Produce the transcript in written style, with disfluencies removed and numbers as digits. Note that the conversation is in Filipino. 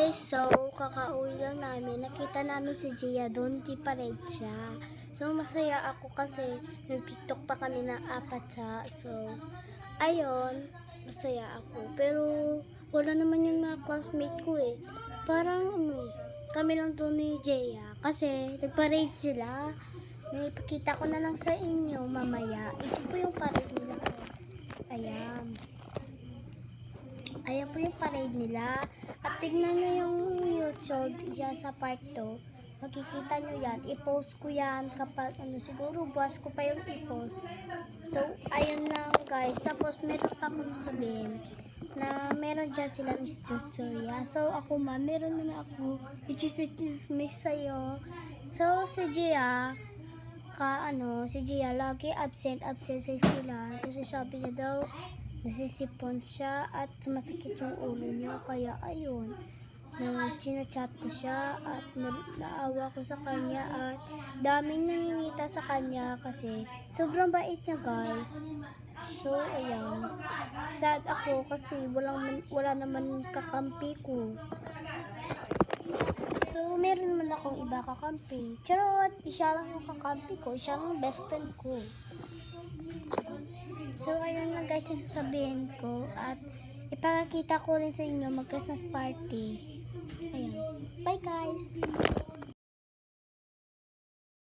guys, so kakauwi lang namin. Nakita namin si Gia doon, di pa rin siya. So masaya ako kasi nag-tiktok pa kami ng apat siya. So ayun, masaya ako. Pero wala naman yung mga classmate ko eh. Parang kami lang doon ni Gia. Kasi nag-parade sila. May ipakita ko na lang sa inyo mamaya. Ito po yung parade nila. Ayan. Ayan po yung parade nila. At tignan nyo yung YouTube yan sa part 2. Makikita nyo yan. I-post ko yan kapag siguro buwas ko pa yung i-post. So, ayun lang guys. Tapos meron pa akong sabihin na meron dyan sila ni Storya. So, ako meron na ako. I-miss sa'yo. So, si Gia, si Gia lagi absent sa eskwela. Kasi sabi niya daw, nasisipon siya at masakit yung ulo niya, kaya ayun, chinachat ko siya at naawa ko sa kanya at daming naninita sa kanya kasi sobrang bait niya guys. So ayan, sad ako kasi wala naman kakampi ko. So meron naman akong iba kakampi, charot, isa lang yung kakampi ko, isa lang best friend ko. So, ayun lang guys yung sasabihin ko at ipakakita ko rin sa inyo mag-Christmas party. Ayun. Bye guys!